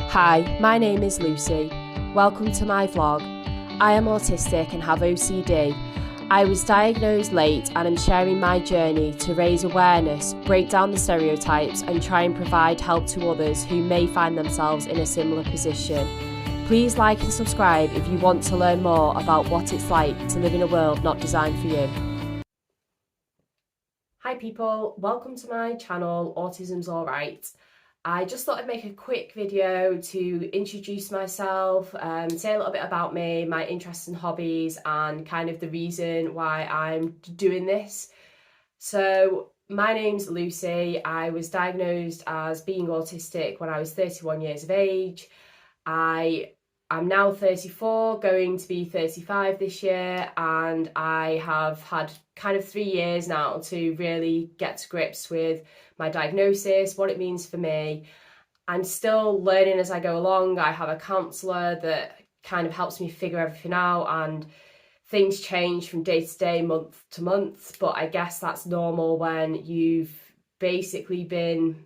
Hi, my name is Lucy. Welcome to my vlog. I am autistic and have OCD. I was diagnosed late and am sharing my journey to raise awareness, break down the stereotypes and try and provide help to others who may find themselves in a similar position. Please like and subscribe if you want to learn more about what it's like to live in a world not designed for you. Hi people, welcome to my channel, Autism's Alright. I just thought I'd make a quick video to introduce myself, say a little bit about me, my interests and hobbies, and kind of the reason why I'm doing this. So my name's Lucy. I was diagnosed as being autistic when I was 31 years of age. I'm now 34, going to be 35 this year, and I have had kind of 3 years now to really get to grips with my diagnosis, what it means for me. I'm still learning as I go along. I have a counsellor that kind of helps me figure everything out, and things change from day to day, month to month, but I guess that's normal when you've basically been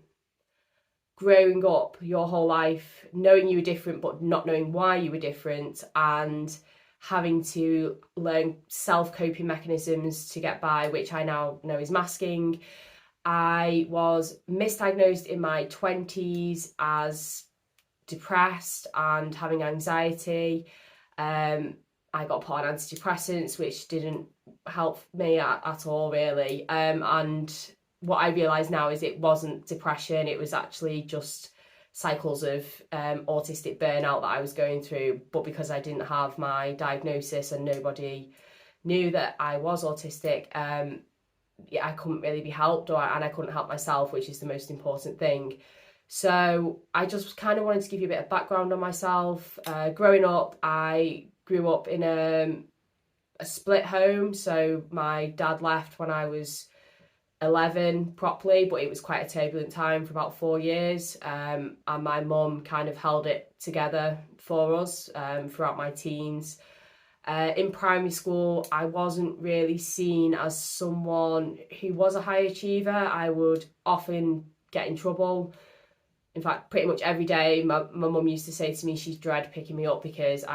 growing up your whole life knowing you were different but not knowing why you were different, and having to learn self-coping mechanisms to get by, which I now know is masking. I was misdiagnosed in my 20s as depressed and having anxiety. I got put on antidepressants, which didn't help me at all really, and what I realise now is it wasn't depression, it was actually just cycles of autistic burnout that I was going through. But because I didn't have my diagnosis and nobody knew that I was autistic, I couldn't really be helped, and I couldn't help myself, which is the most important thing. So I just kind of wanted to give you a bit of background on myself. Growing up, I grew up in a split home, so my dad left when I was 11 properly, but it was quite a turbulent time for about 4 years, and my mum kind of held it together for us throughout my teens. In primary school, I wasn't really seen as someone who was a high achiever. I would often get in trouble. In fact, pretty much every day, my mum used to say to me she'd dread picking me up because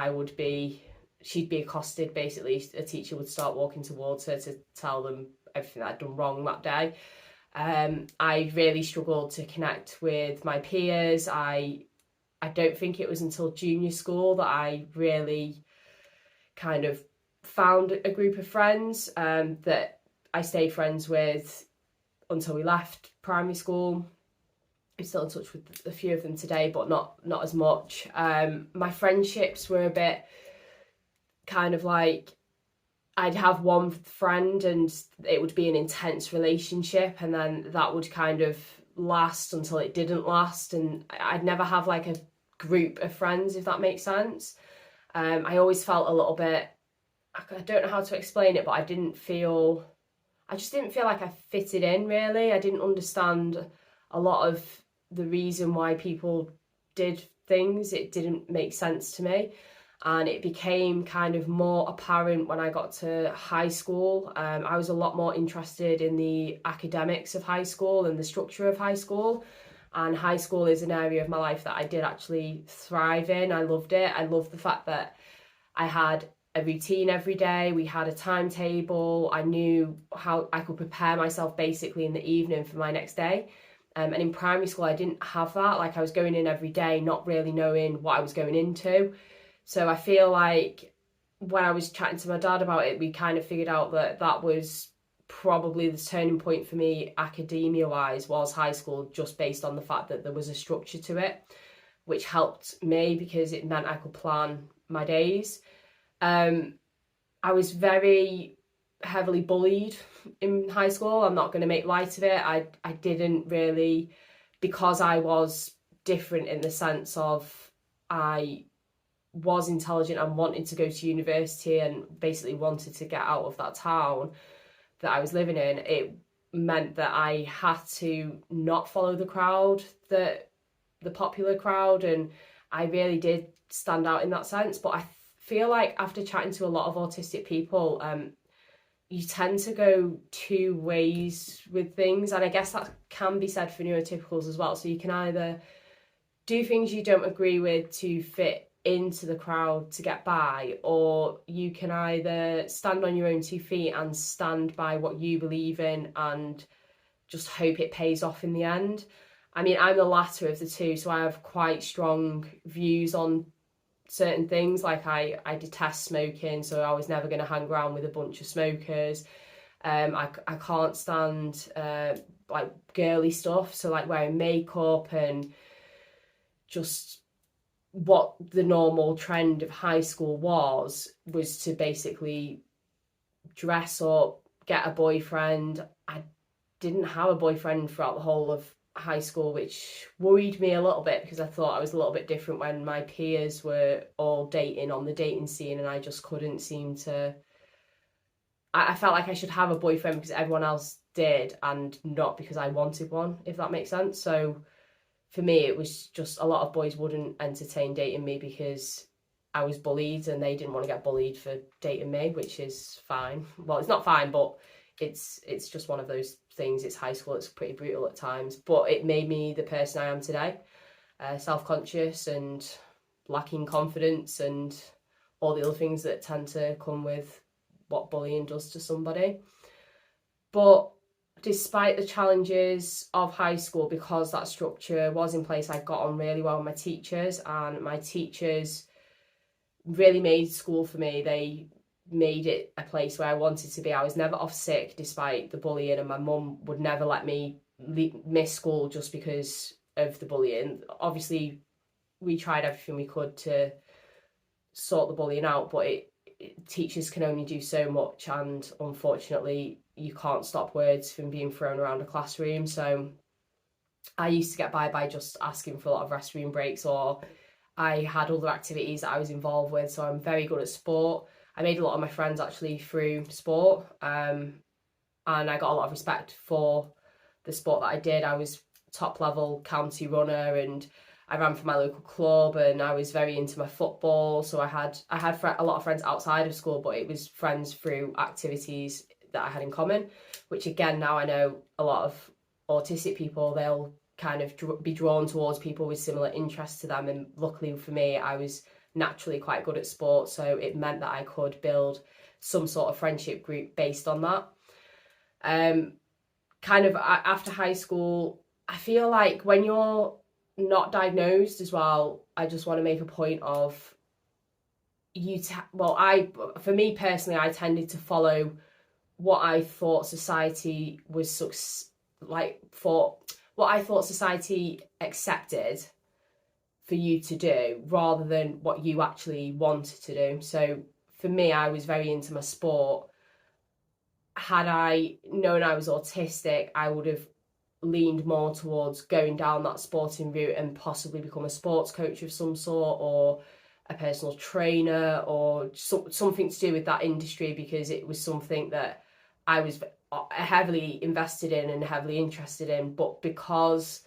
she'd be accosted basically. A teacher would start walking towards her to tell them everything that I'd done wrong that day. I really struggled to connect with my peers. I don't think it was until junior school that I really kind of found a group of friends that I stayed friends with until we left primary school. I'm still in touch with a few of them today, but not as much. My friendships were a bit kind of like, I'd have one friend and it would be an intense relationship, and then that would kind of last until it didn't last, and I'd never have like a group of friends, if that makes sense. I always felt a little bit, I don't know how to explain it, but I just didn't feel like I fitted in really. I didn't understand a lot of the reason why people did things. It didn't make sense to me. And it became kind of more apparent when I got to high school. I was a lot more interested in the academics of high school and the structure of high school. And high school is an area of my life that I did actually thrive in. I loved it. I loved the fact that I had a routine every day. We had a timetable. I knew how I could prepare myself basically in the evening for my next day. And in primary school, I didn't have that. Like, I was going in every day, not really knowing what I was going into. So I feel like when I was chatting to my dad about it, we kind of figured out that that was probably the turning point for me academia-wise, was high school, just based on the fact that there was a structure to it, which helped me because it meant I could plan my days. I was very heavily bullied in high school. I'm not going to make light of it. I didn't really, because I was different in the sense of I was intelligent and wanted to go to university and basically wanted to get out of that town that I was living in. It meant that I had to not follow the crowd, the popular crowd, and I really did stand out in that sense. But I feel like after chatting to a lot of autistic people, you tend to go two ways with things, and I guess that can be said for neurotypicals as well. So you can either do things you don't agree with to fit into the crowd to get by, or you can either stand on your own 2 feet and stand by what you believe in and just hope it pays off in the end. I mean, I'm the latter of the two, so I have quite strong views on certain things. Like I detest smoking, so I was never going to hang around with a bunch of smokers. I can't stand like girly stuff, so like wearing makeup and just what the normal trend of high school was to basically dress up, get a boyfriend. I didn't have a boyfriend throughout the whole of high school, which worried me a little bit because I thought I was a little bit different when my peers were all dating on the dating scene, and I just couldn't seem to. I felt like I should have a boyfriend because everyone else did and not because I wanted one, if that makes sense. So for me, it was just a lot of boys wouldn't entertain dating me because I was bullied and they didn't want to get bullied for dating me, which is fine. Well, it's not fine, but it's just one of those things. It's high school, it's pretty brutal at times, but it made me the person I am today, self-conscious and lacking confidence and all the other things that tend to come with what bullying does to somebody. But despite the challenges of high school, because that structure was in place, I got on really well with my teachers, and my teachers really made school for me. They made it a place where I wanted to be. I was never off sick despite the bullying, and my mum would never let me miss school just because of the bullying. Obviously, we tried everything we could to sort the bullying out, but teachers can only do so much, and unfortunately you can't stop words from being thrown around a classroom. So I used to get by just asking for a lot of restroom breaks, or I had other activities that I was involved with. So I'm very good at sport. I made a lot of my friends actually through sport, and I got a lot of respect for the sport that I did. I was top level county runner, and I ran for my local club, and I was very into my football. So I had a lot of friends outside of school, but it was friends through activities that I had in common, which again, now I know a lot of autistic people, they'll kind of be drawn towards people with similar interests to them. And luckily for me, I was naturally quite good at sport, so it meant that I could build some sort of friendship group based on that. Kind of after high school, I feel like when you're not diagnosed as well, I just want to make a point of for me personally, I tended to follow what I thought society was what I thought society accepted for you to do, rather than what you actually wanted to do. So for me, I was very into my sport. Had I known I was autistic, I would have leaned more towards going down that sporting route and possibly become a sports coach of some sort, or a personal trainer, or something to do with that industry, because it was something that I was heavily invested in and heavily interested in. But because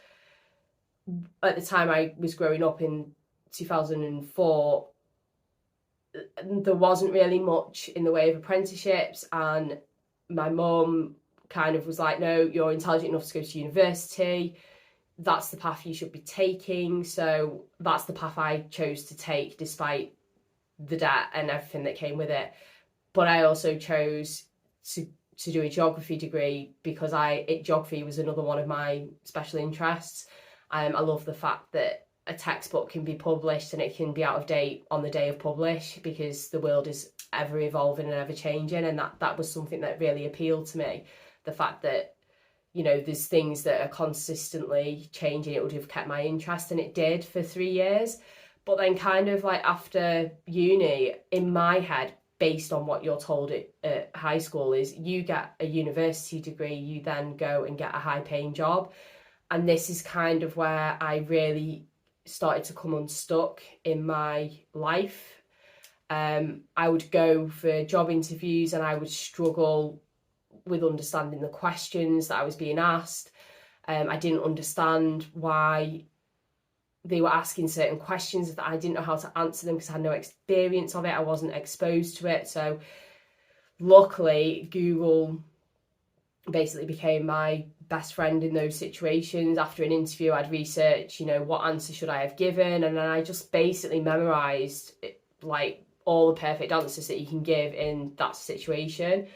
at the time I was growing up in 2004, there wasn't really much in the way of apprenticeships, and my mum kind of was like, no, you're intelligent enough to go to university, that's the path you should be taking. So that's the path I chose to take, despite the debt and everything that came with it. But I also chose to do a geography degree because geography was another one of my special interests. I love the fact that a textbook can be published and it can be out of date on the day of publish, because the world is ever evolving and ever changing, and that was something that really appealed to me. The fact that, you know, there's things that are consistently changing, it would have kept my interest, and it did for 3 years. But then kind of like after uni, in my head, based on what you're told at high school, is you get a university degree, you then go and get a high paying job. And this is kind of where I really started to come unstuck in my life. I would go for job interviews and I would struggle with understanding the questions that I was being asked. I didn't understand why they were asking certain questions, that I didn't know how to answer them because I had no experience of it. I wasn't exposed to it. So luckily, Google basically became my best friend in those situations. After an interview, I'd research, you know, what answer should I have given, and then I just basically memorized like all the perfect answers that you can give in that situation.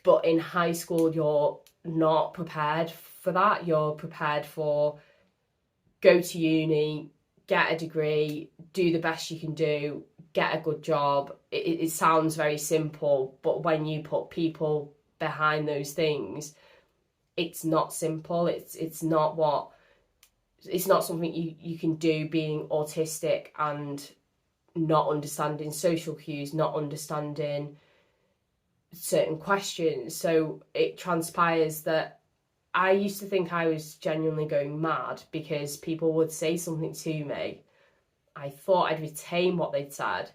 But in high school, you're not prepared for that. You're prepared for go to uni, get a degree, do the best you can do, get a good job. It sounds very simple, but when you put people behind those things, it's not simple. It's not what it's not something you can do being autistic and not understanding social cues, not understanding certain questions. So it transpires that I used to think I was genuinely going mad because people would say something to me. I thought I'd retain what they'd said,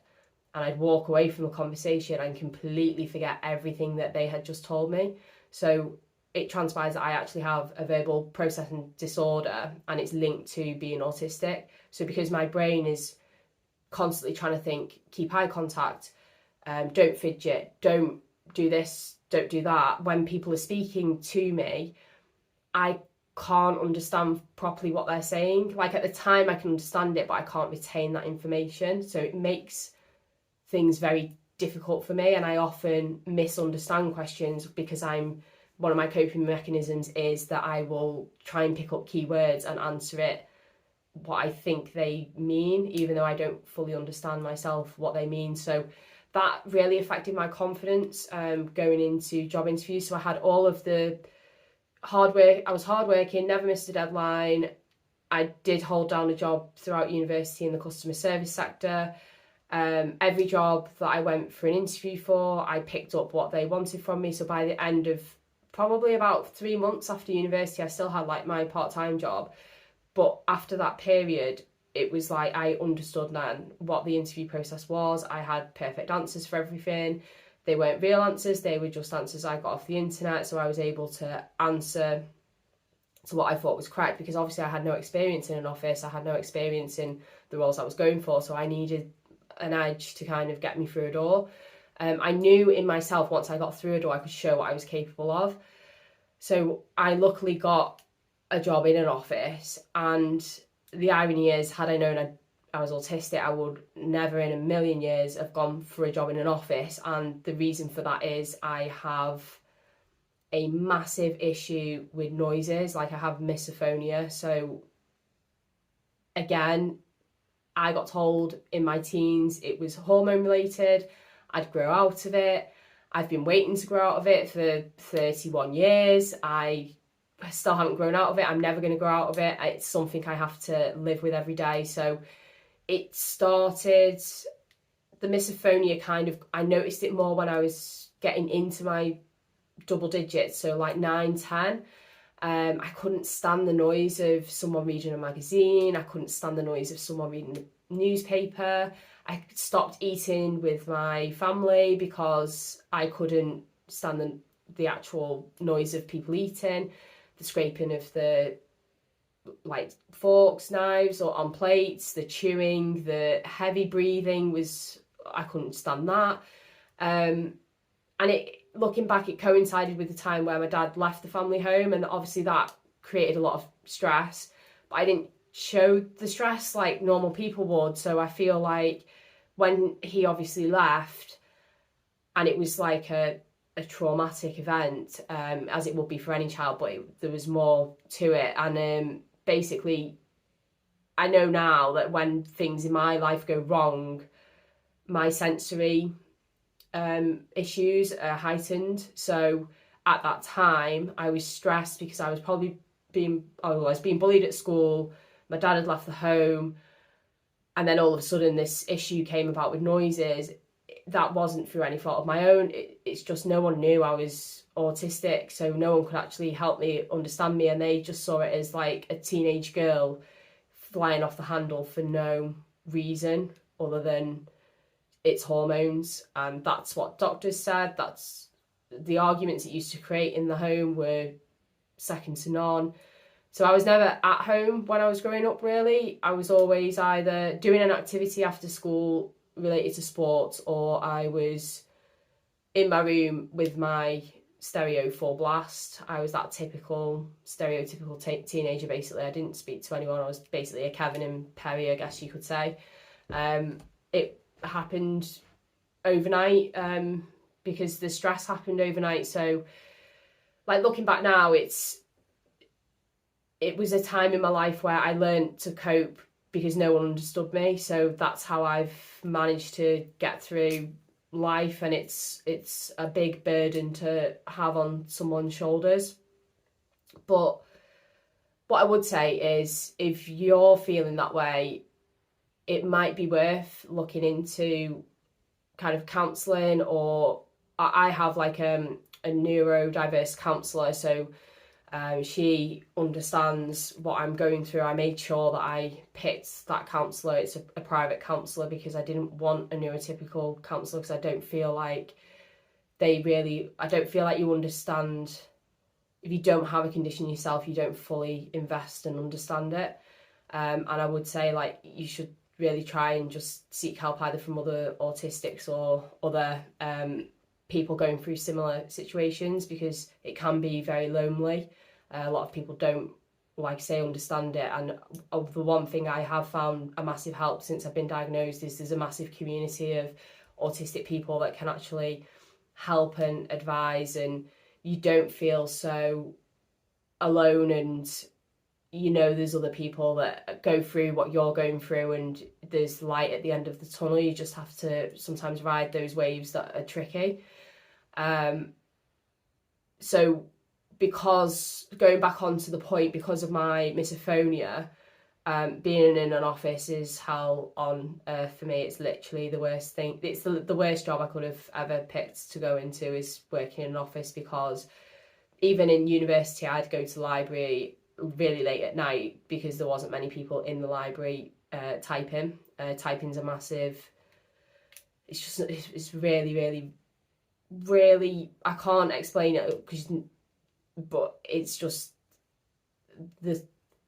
and I'd walk away from the conversation and completely forget everything that they had just told me. So it transpires that I actually have a verbal processing disorder, and it's linked to being autistic. So because my brain is constantly trying to think, keep eye contact, don't fidget, don't do this, don't do that. When people are speaking to me, I can't understand properly what they're saying. Like at the time I can understand it, but I can't retain that information. So it makes things very difficult for me, and I often misunderstand questions because one of my coping mechanisms is that I will try and pick up keywords and answer it what I think they mean, even though I don't fully understand myself what they mean. So that really affected my confidence going into job interviews. So I had all of the hard work. I was hardworking, never missed a deadline. I did hold down a job throughout university in the customer service sector. Every job that I went for an interview for, I picked up what they wanted from me. So by the end of probably about 3 months after university, I still had like my part-time job. But after that period, it was like I understood then what the interview process was. I had perfect answers for everything. They weren't real answers, they were just answers I got off the internet. So I was able to answer to what I thought was correct, because obviously I had no experience in an office. I had no experience in the roles I was going for. So I needed an edge to kind of get me through a door. I knew in myself once I got through a door, I could show what I was capable of. So I luckily got a job in an office, and the irony is, had I known I was autistic, I would never in a million years have gone for a job in an office. And the reason for that is I have a massive issue with noises. Like I have misophonia. So again, I got told in my teens it was hormone related. I'd grow out of it. I've been waiting to grow out of it for 31 years. I still haven't grown out of it. I'm never going to grow out of it. It's something I have to live with every day. So it started, the misophonia kind of, I noticed it more when I was getting into my double digits, so like 9, 10. I couldn't stand the noise of someone reading a magazine. I couldn't stand the noise of someone reading the newspaper. I stopped eating with my family because I couldn't stand the actual noise of people eating, the scraping of the like forks, knives or on plates, the chewing, the heavy breathing I couldn't stand that. And it, looking back, it coincided with the time where my dad left the family home, and obviously that created a lot of stress, but I didn't show the stress like normal people would. So I feel like when he obviously left, and it was like a traumatic event, as it would be for any child, but there was more to it. And basically, I know now that when things in my life go wrong, my sensory issues are heightened. So at that time, I was stressed because I was probably being bullied at school. My dad had left the home, and then all of a sudden this issue came about with noises. That wasn't through any fault of my own. It's just no one knew I was autistic, so no one could actually help me understand me, and they just saw it as like a teenage girl flying off the handle for no reason other than it's hormones. And that's what doctors said. That's the arguments it used to create in the home were second to none. So I was never at home when I was growing up, really. I was always either doing an activity after school related to sports, or I was in my room with my stereo full blast. I was that typical stereotypical teenager. Basically, I didn't speak to anyone. I was basically a Kevin and Perry, I guess you could say. It happened overnight, because the stress happened overnight. So like looking back now, it was a time in my life where I learned to cope because no one understood me. So that's how I've managed to get through life, and it's a big burden to have on someone's shoulders. But what I would say is, if you're feeling that way, it might be worth looking into kind of counselling, or I have like a neurodiverse counsellor, so she understands what I'm going through. I made sure that I picked that counsellor. It's a private counsellor, because I didn't want a neurotypical counsellor, because I don't feel like you understand. If you don't have a condition yourself, you don't fully invest and understand it. And I would say, like, you should really try and just seek help either from other autistics or other people going through similar situations, because it can be very lonely. A lot of people don't, like I say, understand it. And the one thing I have found a massive help since I've been diagnosed is there's a massive community of autistic people that can actually help and advise, and you don't feel so alone, and there's other people that go through what you're going through, and there's light at the end of the tunnel. You just have to sometimes ride those waves that are tricky. So because, going back onto the point, because of my misophonia, being in an office is hell on earth for me. It's literally the worst thing. It's the worst job I could have ever picked to go into, is working in an office, because even in university I'd go to the library really late at night because there wasn't many people in the library typing. Typing's a massive, it's really, really, really, I can't explain it, but it's just the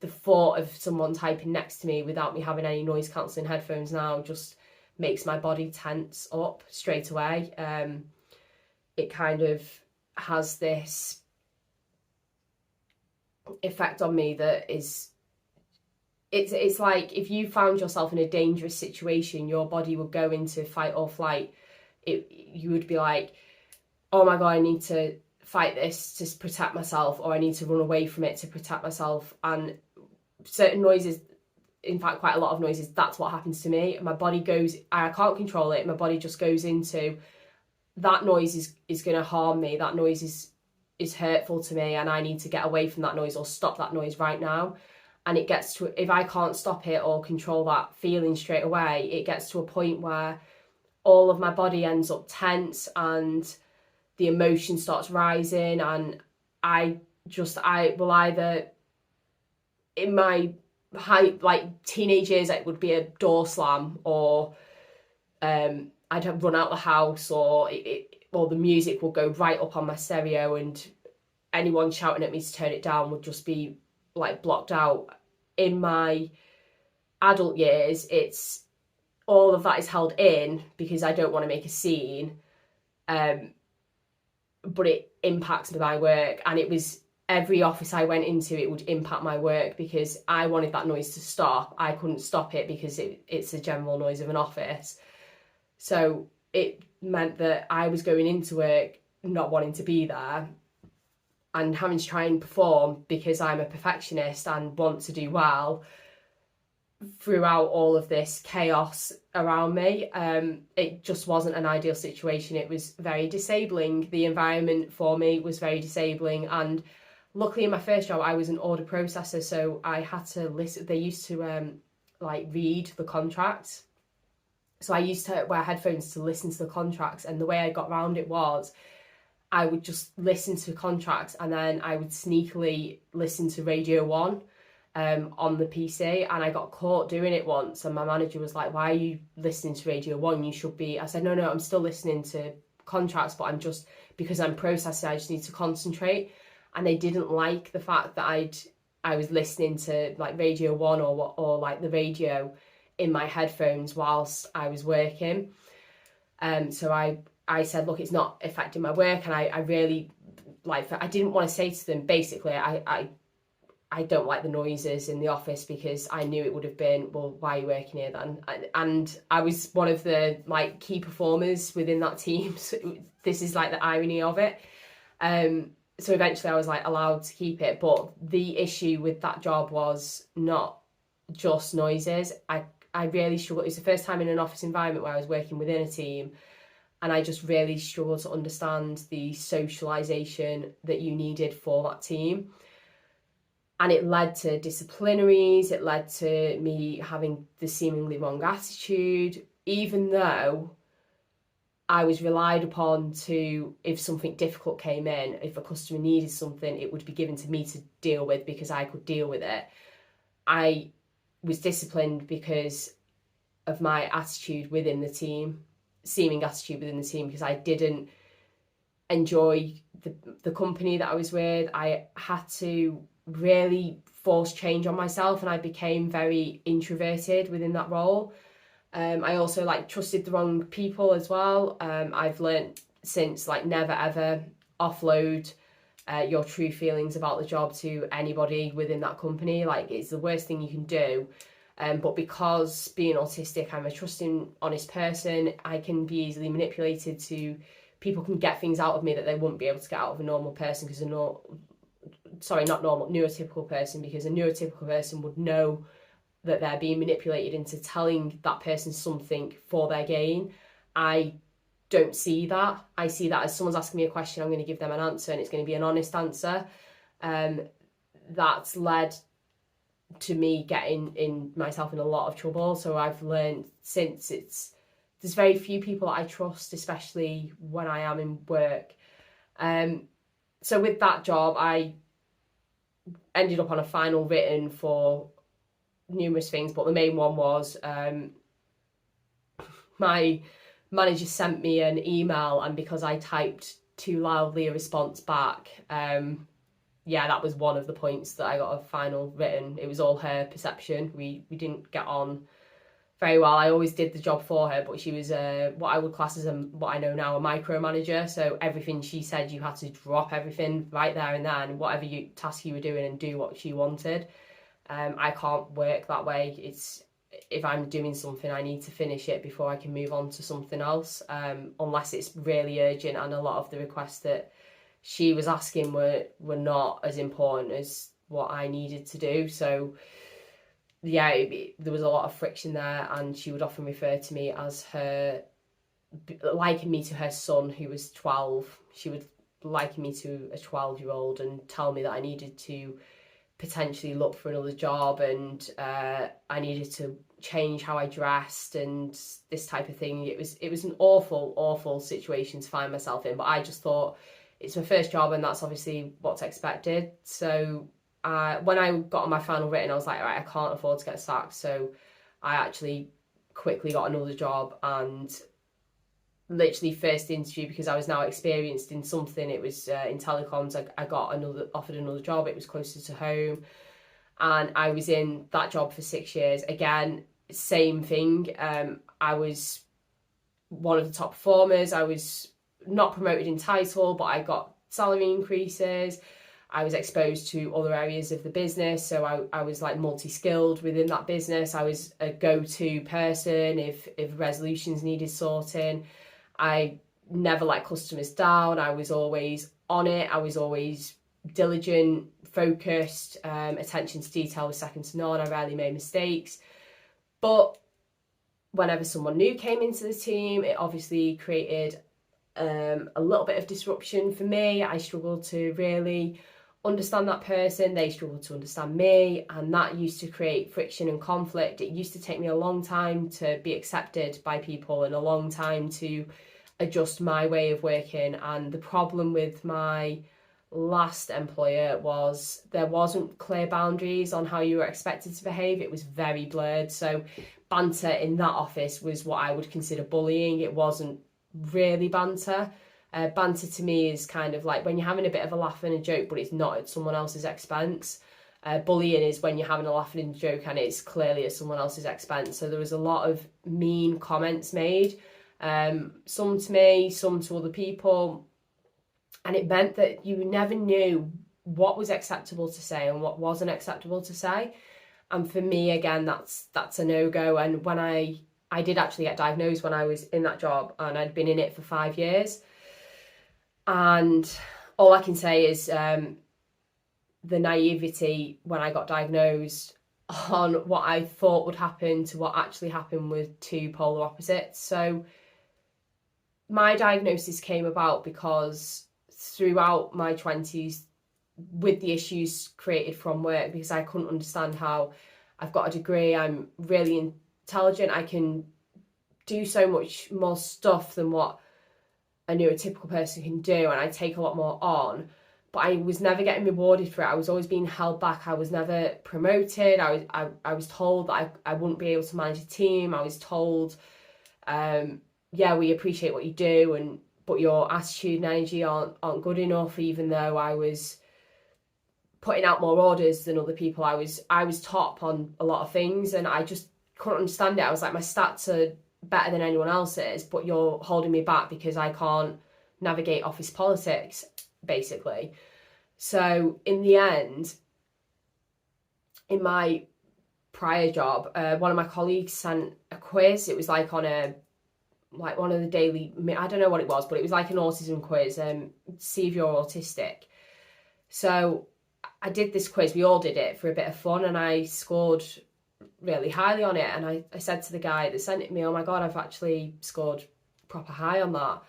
thought of someone typing next to me without me having any noise cancelling headphones now just makes my body tense up straight away. It kind of has this effect on me that is, it's like if you found yourself in a dangerous situation, your body would go into fight or flight. You would be like, oh my god, I need to fight this to protect myself, or I need to run away from it to protect myself. And certain noises, in fact quite a lot of noises, that's what happens to me. My body goes, I can't control it, my body just goes into, that noise is going to harm me, that noise is hurtful to me, and I need to get away from that noise or stop that noise right now. And it gets to, if I can't stop it or control that feeling straight away, it gets to a point where all of my body ends up tense and the emotion starts rising, and I will either, in my teenage years, it would be a door slam, or I'd have run out the house, or the music would go right up on my stereo, and anyone shouting at me to turn it down would just be like blocked out. In my adult years, it's all of that is held in because I don't want to make a scene, but it impacts my work. And it was every office I went into, it would impact my work because I wanted that noise to stop. I couldn't stop it because it's a general noise of an office. So it meant that I was going into work not wanting to be there and having to try and perform because I'm a perfectionist and want to do well throughout all of this chaos around me. It just wasn't an ideal situation. It was very disabling. The environment for me was very disabling, and luckily in my first job I was an order processor, so I had to listen. They used to read the contracts, so I used to wear headphones to listen to the contracts, and the way I got around it was I would just listen to contracts and then I would sneakily listen to Radio 1 on the PC, and I got caught doing it once, and my manager was like, why are you listening to Radio 1? You should be. I said, no, I'm still listening to contracts, but because I'm processing, I just need to concentrate. And they didn't like the fact that I was listening to like Radio 1 or like the radio in my headphones whilst I was working. So I said, look, it's not affecting my work, and I really like, I didn't want to say to them, basically, I don't like the noises in the office, because I knew it would have been, well, why are you working here then? And I was one of the like key performers within that team. So this is like the irony of it. So eventually I was like allowed to keep it. But the issue with that job was not just noises. I really struggled. It was the first time in an office environment where I was working within a team, and I just really struggled to understand the socialisation that you needed for that team. And it led to disciplinaries, it led to me having the seemingly wrong attitude, even though I was relied upon to, if something difficult came in, if a customer needed something, it would be given to me to deal with because I could deal with it. I was disciplined because of my attitude within the team, seeming attitude within the team, because I didn't enjoy the company that I was with. I had to really force change on myself, and I became very introverted within that role. I also like trusted the wrong people as well. I've learned since, like, never ever offload your true feelings about the job to anybody within that company. Like, it's the worst thing you can do. But because being autistic, I'm a trusting, honest person, I can be easily manipulated to, people can get things out of me that they wouldn't be able to get out of a normal person, because neurotypical person, because a neurotypical person would know that they're being manipulated into telling that person something for their gain. I don't see that. I see that as someone's asking me a question, I'm going to give them an answer, and it's going to be an honest answer. That's led to me getting myself in a lot of trouble. So I've learned since, there's very few people that I trust, especially when I am in work. So with that job, I ended up on a final written for numerous things, but the main one was my manager sent me an email, and because I typed too loudly a response back, that was one of the points that I got a final written. It was all her perception. We didn't get on very well. I always did the job for her, but she was what I would class as what I know now, a micromanager. So everything she said, you had to drop everything right there and then, whatever task you were doing, and do what she wanted. I can't work that way. It's, if I'm doing something, I need to finish it before I can move on to something else, unless it's really urgent. And a lot of the requests that she was asking were not as important as what I needed to do. So yeah, there was a lot of friction there, and she would often refer to me as her, liken me to her son, who was 12. She would liken me to a 12-year-old and tell me that I needed to potentially look for another job, and I needed to change how I dressed and this type of thing. It was an awful situation to find myself in, but I just thought, it's my first job, and that's obviously what's expected. So when I got on my final written, I was like, right, I can't afford to get sacked. So I actually quickly got another job, and literally first interview, because I was now experienced in something. It was in telecoms. I got offered another job. It was closer to home, and I was in that job for 6 years. Again, same thing. I was one of the top performers. I was not promoted in title, but I got salary increases. I was exposed to other areas of the business, so I was like multi-skilled within that business. I was a go-to person if resolutions needed sorting. I never let customers down. I was always on it. I was always diligent, focused. Attention to detail was second to none. I rarely made mistakes. But whenever someone new came into the team, it obviously created a little bit of disruption for me. I struggled to really understand that person. They struggled to understand me, and that used to create friction and conflict. It used to take me a long time to be accepted by people, and a long time to adjust my way of working. And the problem with my last employer was there wasn't clear boundaries on how you were expected to behave. It was very blurred. So banter in that office was what I would consider bullying. It wasn't really banter. Banter to me is kind of like when you're having a bit of a laugh and a joke, but it's not at someone else's expense. Bullying is when you're having a laugh and a joke and it's clearly at someone else's expense. So there was a lot of mean comments made, some to me, some to other people. And it meant that you never knew what was acceptable to say and what wasn't acceptable to say. And for me, again, that's a no-go. And when I did actually get diagnosed when I was in that job, and I'd been in it for 5 years. And all I can say is the naivety when I got diagnosed on what I thought would happen to what actually happened were two polar opposites. So my diagnosis came about because throughout my 20s, with the issues created from work, because I couldn't understand how I've got a degree, I'm really intelligent, I can do so much more stuff than what a neurotypical person can do, and I take a lot more on, but I was never getting rewarded for it. I was always being held back. I was never promoted. I was told that I wouldn't be able to manage a team. I was told, yeah, we appreciate what you do, but your attitude and energy aren't good enough. Even though I was putting out more orders than other people, I was top on a lot of things, and I just couldn't understand it. I was like, my stats are better than anyone else's, but you're holding me back because I can't navigate office politics, basically. So in the end, in my prior job, one of my colleagues sent a quiz. It was like on one of the daily, I don't know what it was, but it was like an autism quiz, see if you're autistic. So I did this quiz, we all did it for a bit of fun, and I scored really highly on it. And I said to the guy that sent it to me, oh my God, I've actually scored proper high on that.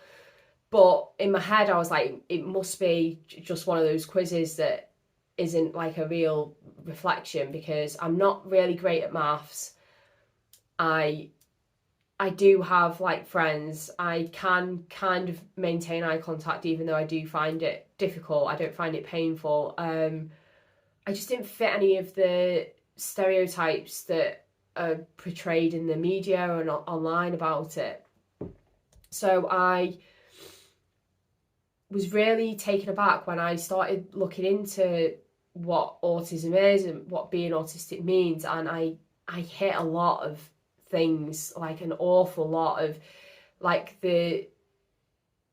But in my head, I was like, it must be just one of those quizzes that isn't like a real reflection, because I'm not really great at maths. I do have like friends. I can kind of maintain eye contact, even though I do find it difficult. I don't find it painful. I just didn't fit any of the stereotypes that are portrayed in the media and online about it. So I was really taken aback when I started looking into what autism is and what being autistic means, and I hit a lot of things, like an awful lot of, like the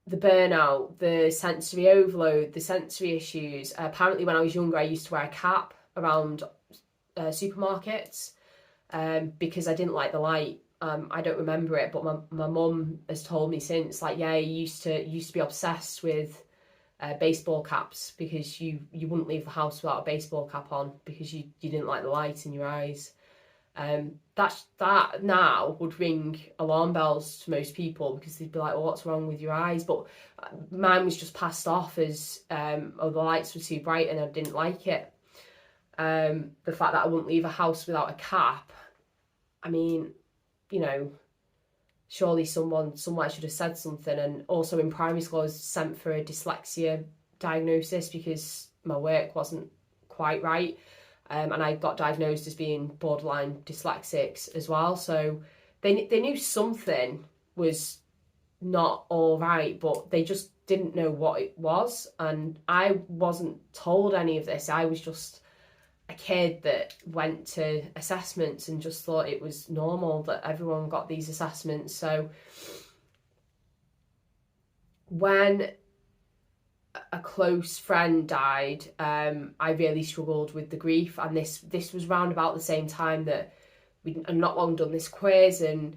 burnout, the sensory overload, the sensory issues. Apparently when I was younger, I used to wear a cap around supermarkets because I didn't like the light. I don't remember it, but my mum has told me since, like, yeah, you used to be obsessed with baseball caps, because you wouldn't leave the house without a baseball cap on because you didn't like the light in your eyes. That now would ring alarm bells to most people, because they'd be like, well, what's wrong with your eyes? But mine was just passed off as the lights were too bright and I didn't like it. The fact that I wouldn't leave a house without a cap, I mean, you know, surely someone somewhere should have said something. And also in primary school, I was sent for a dyslexia diagnosis because my work wasn't quite right. And I got diagnosed as being borderline dyslexic as well. So they knew something was not all right, but they just didn't know what it was. And I wasn't told any of this. I was just a kid that went to assessments and just thought it was normal that everyone got these assessments. So when a close friend died, I really struggled with the grief, and this was round about the same time that we'd not long done this quiz, and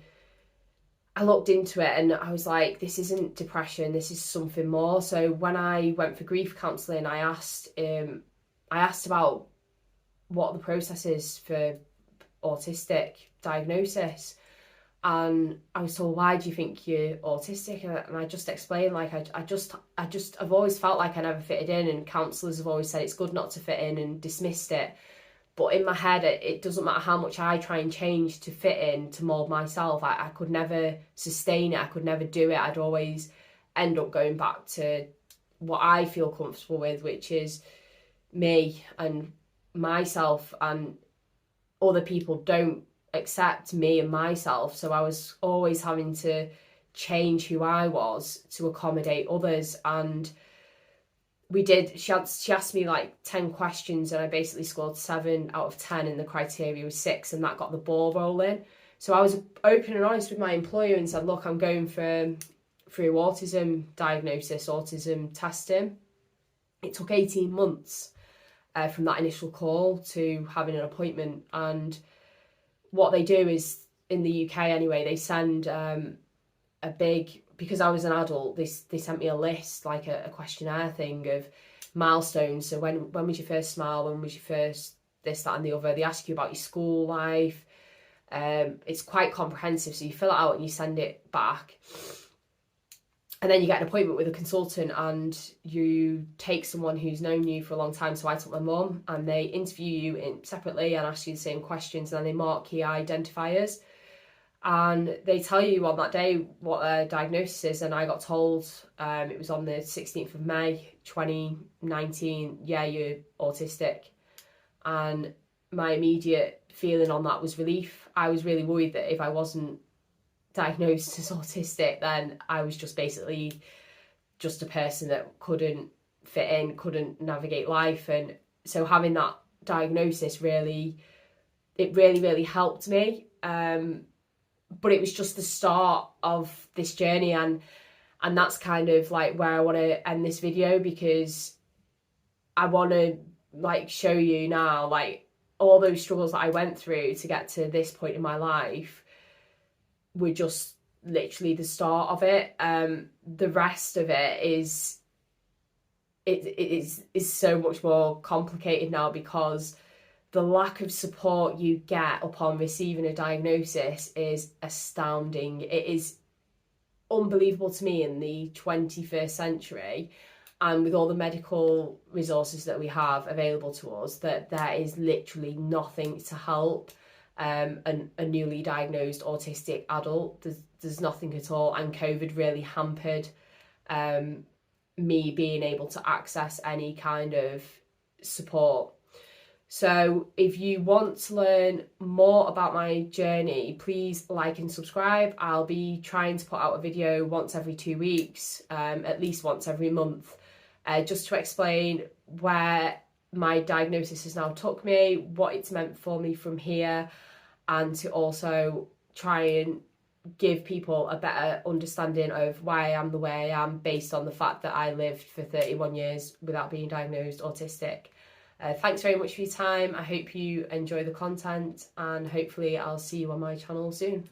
I looked into it and I was like, this isn't depression, this is something more. So when I went for grief counselling, I asked about what the process is for autistic diagnosis. And I was told, why do you think you're autistic? And I just explained, like, I've always felt like I never fitted in, and counsellors have always said it's good not to fit in and dismissed it. But in my head, it doesn't matter how much I try and change to fit in, to mould myself, I could never sustain it, I could never do it. I'd always end up going back to what I feel comfortable with, which is me and myself, and other people don't accept me and myself. So I was always having to change who I was to accommodate others. And she asked me like 10 questions, and I basically scored 7 out of 10, and the criteria was 6, and that got the ball rolling. So I was open and honest with my employer and said, look, I'm going for through autism diagnosis, autism testing. It took 18 months from that initial call to having an appointment. And what they do is, in the UK anyway, they send a big, because I was an adult, they sent me a list, like a questionnaire thing of milestones. So when was your first smile? When was your first this, that and the other? They ask you about your school life. It's quite comprehensive. So you fill it out and you send it back. And then you get an appointment with a consultant and you take someone who's known you for a long time. So I took my mum, and they interview you separately and ask you the same questions, and then they mark key identifiers. And they tell you on that day what their diagnosis is. And I got told, it was on the 16th of May 2019, yeah, you're autistic. And my immediate feeling on that was relief. I was really worried that if I wasn't diagnosed as autistic, then I was just basically just a person that couldn't fit in, couldn't navigate life. And so having that diagnosis really helped me. But it was just the start of this journey, and that's kind of like where I want to end this video, because I want to like show you now, like, all those struggles that I went through to get to this point in my life were just literally the start of it. The rest of it is so much more complicated now, because the lack of support you get upon receiving a diagnosis is astounding. It is unbelievable to me in the 21st century, and with all the medical resources that we have available to us, that there is literally nothing to help a newly diagnosed autistic adult. There's nothing at all, and COVID really hampered me being able to access any kind of support. So if you want to learn more about my journey, please like and subscribe. I'll be trying to put out a video once every 2 weeks, at least once every month, just to explain where my diagnosis has now took me, what it's meant for me from here, and to also try and give people a better understanding of why I am the way I am, based on the fact that I lived for 31 years without being diagnosed autistic. Thanks very much for your time. I hope you enjoy the content, and hopefully I'll see you on my channel soon.